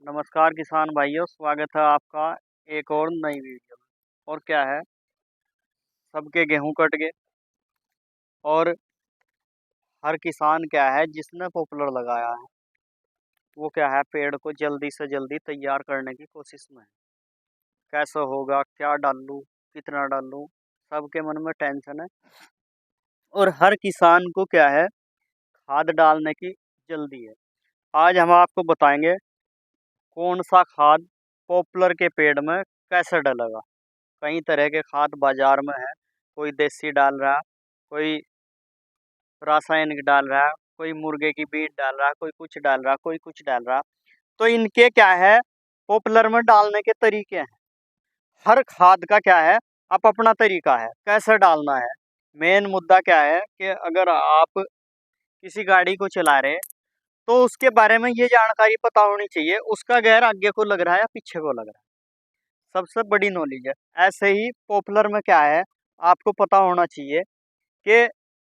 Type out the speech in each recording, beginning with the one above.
नमस्कार किसान भाइयों, स्वागत है आपका एक और नई वीडियो में। और क्या है, सबके गेहूं कट गए और हर किसान क्या है जिसने पॉपुलर लगाया है वो क्या है, पेड़ को जल्दी से जल्दी तैयार करने की कोशिश में है। कैसे होगा, क्या डालूं, कितना डालूं, सबके मन में टेंशन है। और हर किसान को क्या है, खाद डालने की जल्दी है। आज हम आपको बताएंगे कौन सा खाद पॉपुलर के पेड़ में कैसे डलेगा। कई तरह के खाद बाजार में है, कोई देसी डाल रहा, कोई रासायनिक डाल रहा, कोई मुर्गे की बीट डाल रहा, कोई कुछ डाल रहा, कोई कुछ डाल रहा। तो इनके क्या है, पॉपुलर में डालने के तरीके हैं। हर खाद का क्या है, आप अपना तरीका है कैसे डालना है। मेन मुद्दा क्या है कि अगर आप किसी गाड़ी को चला रहे तो उसके बारे में ये जानकारी पता होनी चाहिए, उसका गेयर आगे को लग रहा है या पीछे को लग रहा है। सबसे बड़ी नॉलेज है। ऐसे ही पॉपुलर में क्या है, आपको पता होना चाहिए कि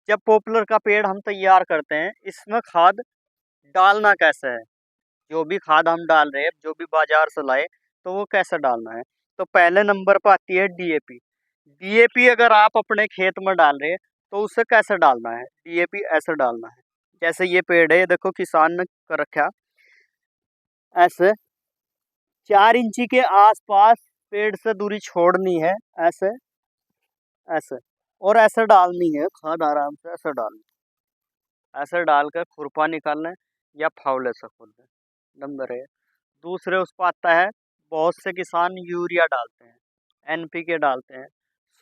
जब पॉपुलर का पेड़ हम तैयार करते हैं इसमें खाद डालना कैसे है। जो भी खाद हम डाल रहे हैं, जो भी बाजार से लाए, तो वो कैसे डालना है। तो पहले नंबर पर आती है डीएपी। डीएपी अगर आप अपने खेत में डाल रहे हैं तो उसे कैसे डालना है, डीएपी ऐसे डालना है। जैसे ये पेड़ है, ये देखो किसान ने कर रखा ऐसे 4 इंची के आसपास पेड़ से दूरी छोड़नी है, ऐसे ऐसे, और ऐसे डालनी है खाद, आराम से ऐसे डालनी, ऐसे डालकर खुरपा निकालना है या फावले से खोलना है। नंबर है। दूसरे उस पर आता है, बहुत से किसान यूरिया डालते हैं, एनपीके डालते हैं,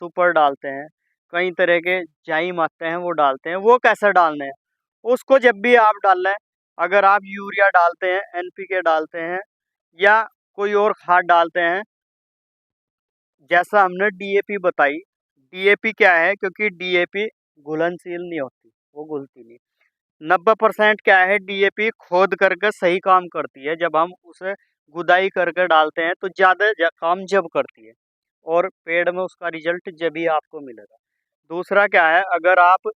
सुपर डालते हैं, कई तरह के जाइम आते हैं वो डालते हैं। वो कैसे डालने हैं, उसको जब भी आप डाल रहे हैं, अगर आप यूरिया डालते हैं, एनपीके डालते हैं या कोई और खाद डालते हैं, जैसा हमने डीएपी बताई। डीएपी क्या है, क्योंकि डीएपी घुलनशील नहीं होती, वो घुलती नहीं। 90% क्या है, डीएपी खोद करके सही काम करती है। जब हम उसे गुदाई करके डालते हैं तो ज़्यादा काम जब करती है और पेड़ में उसका रिजल्ट जब ही आपको मिलेगा। दूसरा क्या है, अगर आप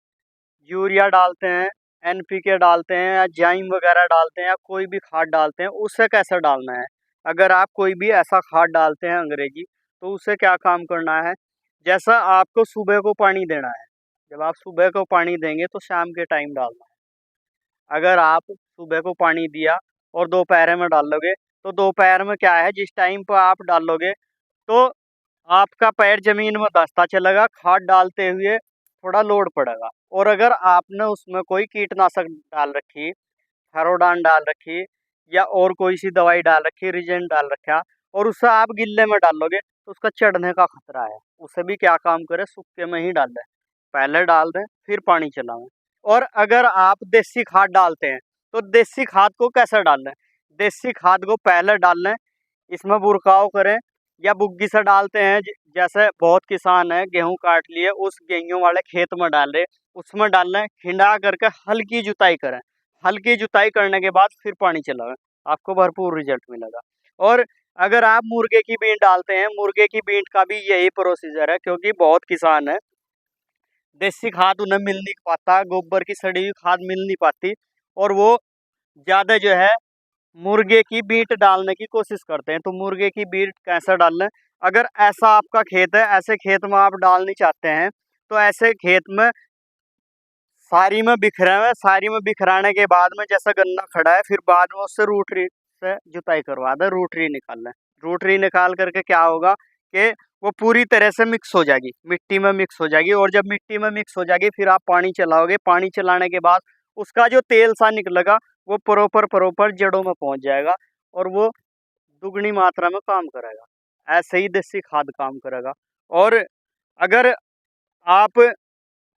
यूरिया डालते हैं, एनपीके डालते हैं या जाइम वगैरह डालते हैं या कोई भी खाद डालते हैं, उसे कैसे डालना है। अगर आप कोई भी ऐसा खाद डालते हैं अंग्रेजी, तो उसे क्या काम करना है, जैसा आपको सुबह को पानी देना है, जब आप सुबह को पानी देंगे तो शाम के टाइम डालना है। अगर आप सुबह को पानी दिया और दोपहर में डालोगे, तो दोपहर में क्या है, जिस टाइम पर आप डालोगे तो आपका पैर जमीन में धंसता चलेगा, खाद डालते हुए थोड़ा लोड पड़ेगा। और अगर आपने उसमें कोई कीटनाशक डाल रखी, फेरोडान डाल रखी या और कोई सी दवाई डाल रखी, रिजेंट डाल रखा, और उसे आप गिल्ले में डालोगे तो उसका चढ़ने का खतरा है। उसे भी क्या काम करे, सूखे में ही डाल दें, पहले डाल दें फिर पानी चलावें। और अगर आप देसी खाद डालते हैं तो देसी खाद को कैसे डालें, देसी खाद को पहले डाल लें, इसमें बुरकाव करें या बुग्गी से डालते हैं। जैसे बहुत किसान है गेहूं काट लिए, उस गेहूं वाले खेत में डाल रहे, उसमें डालना है, खिंडा करके हल्की जुताई करें। हल्की जुताई करने के बाद फिर पानी चलाएं, आपको भरपूर रिजल्ट मिलेगा। और अगर आप मुर्गे की बीट डालते हैं, मुर्गे की बीट का भी यही प्रोसीजर है, क्योंकि बहुत किसान है देसी खाद उन्हें मिल नहीं पाता, गोबर की सड़ी हुई खाद मिल नहीं पाती, और वो ज़्यादा जो है मुर्गे की बीट डालने की कोशिश करते हैं। तो मुर्गे की बीट कैसे डालना है, अगर ऐसा आपका खेत है, ऐसे खेत में आप डालनी चाहते हैं, तो ऐसे खेत में सारी में बिखरे हुए, सारी में बिखराने के बाद में जैसा गन्ना खड़ा है, फिर बाद में उससे रूटरी से जुताई करवा दें, रूटरी निकाल लें। रूटरी निकाल करके क्या होगा कि वो पूरी तरह से मिक्स हो जाएगी, मिट्टी में मिक्स हो जाएगी। और जब मिट्टी में मिक्स हो जाएगी फिर आप पानी चलाओगे, पानी चलाने के बाद उसका जो तेल सा निकलेगा वो प्रॉपर प्रॉपर जड़ों में पहुंच जाएगा और वो दुगनी मात्रा में काम करेगा। ऐसे ही देसी खाद काम करेगा। और अगर आप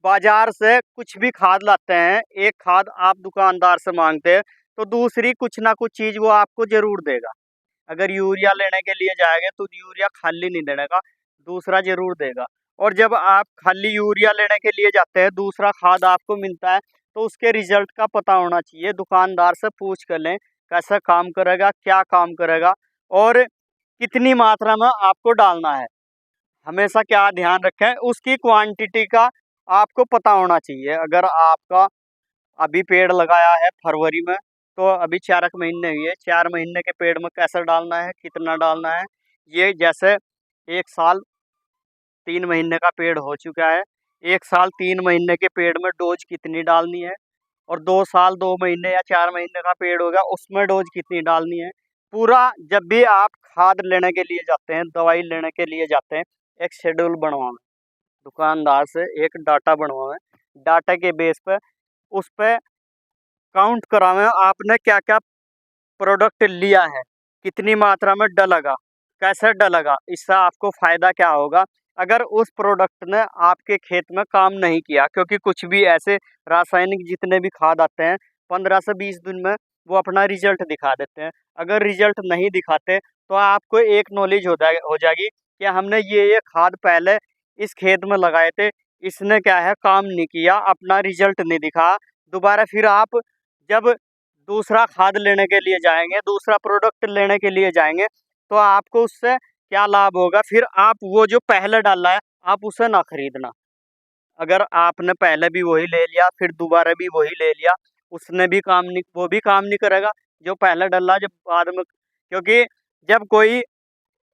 बाजार से कुछ भी खाद लाते हैं, एक खाद आप दुकानदार से मांगते हैं तो दूसरी कुछ ना कुछ चीज वो आपको जरूर देगा। अगर यूरिया लेने के लिए जाएंगे तो यूरिया खाली नहीं देने का, दूसरा जरूर देगा। और जब आप खाली यूरिया लेने के लिए जाते हैं, दूसरा खाद आपको मिलता है, तो उसके रिजल्ट का पता होना चाहिए। दुकानदार से पूछ कर लें कैसा काम करेगा, क्या काम करेगा और कितनी मात्रा में आपको डालना है। हमेशा क्या ध्यान रखें, उसकी क्वांटिटी का आपको पता होना चाहिए। अगर आपका अभी पेड़ लगाया है फरवरी में तो अभी 4 महीने हुए, 4 महीने के पेड़ में कैसे डालना है, कितना डालना है, ये जैसे 1 साल 3 महीने का पेड़ हो चुका है, 1 साल 3 महीने के पेड़ में डोज कितनी डालनी है, और 2 साल 2 महीने या 4 महीने का पेड़ होगा उसमें डोज कितनी डालनी है। पूरा जब भी आप खाद लेने के लिए जाते हैं, दवाई लेने के लिए जाते हैं, एक शेड्यूल बनवाएं, दुकानदार से एक डाटा बनवाएं, डाटा के बेस पे उस पे काउंट करावें आपने क्या क्या प्रोडक्ट लिया है, कितनी मात्रा में डलेगा, कैसे डलेगा, इससे आपको फायदा क्या होगा। अगर उस प्रोडक्ट ने आपके खेत में काम नहीं किया, क्योंकि कुछ भी ऐसे रासायनिक जितने भी खाद आते हैं 15 से 20 दिन में वो अपना रिजल्ट दिखा देते हैं। अगर रिजल्ट नहीं दिखाते तो आपको एक नॉलेज हो जाएगी कि हमने ये खाद पहले इस खेत में लगाए थे, इसने क्या है काम नहीं किया, अपना रिजल्ट नहीं दिखा। दोबारा फिर आप जब दूसरा खाद लेने के लिए जाएंगे, दूसरा प्रोडक्ट लेने के लिए जाएंगे, तो आपको उससे क्या लाभ होगा, फिर आप वो जो पहले डाला है आप उसे ना खरीदना। अगर आपने पहले भी वही ले लिया फिर दोबारा भी वही ले लिया, उसने भी काम नहीं, वो भी काम नहीं करेगा जो पहले डला जब बाद में। क्योंकि जब कोई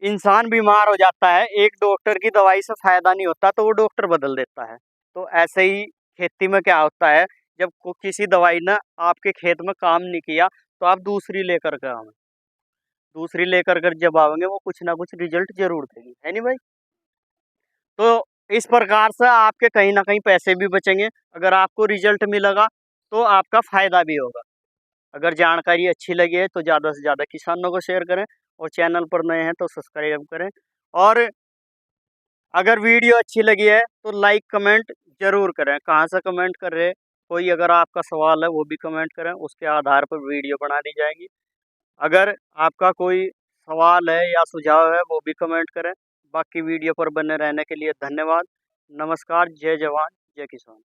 इंसान बीमार हो जाता है, एक डॉक्टर की दवाई से फायदा नहीं होता तो वो डॉक्टर बदल देता है। तो ऐसे ही खेती में क्या होता है, जब किसी दवाई ने आपके खेत में काम नहीं किया तो आप दूसरी लेकर के आवे, दूसरी लेकर कर जब आवेंगे वो कुछ ना कुछ रिजल्ट जरूर देगी, है नहीं भाई। तो इस प्रकार से आपके कहीं ना कहीं पैसे भी बचेंगे, अगर आपको रिजल्ट मिलेगा तो आपका फायदा भी होगा। अगर जानकारी अच्छी लगी है तो ज़्यादा से ज़्यादा किसानों को शेयर करें, और चैनल पर नए हैं तो सब्सक्राइब करें। और अगर वीडियो अच्छी लगी है तो लाइक कमेंट जरूर करें। कहाँ से कमेंट कर रहे हैं, कोई अगर आपका सवाल है वो भी कमेंट करें, उसके आधार पर वीडियो बना दी जाएगी। अगर आपका कोई सवाल है या सुझाव है वो भी कमेंट करें। बाकी वीडियो पर बने रहने के लिए धन्यवाद। नमस्कार, जय जवान जय किसान।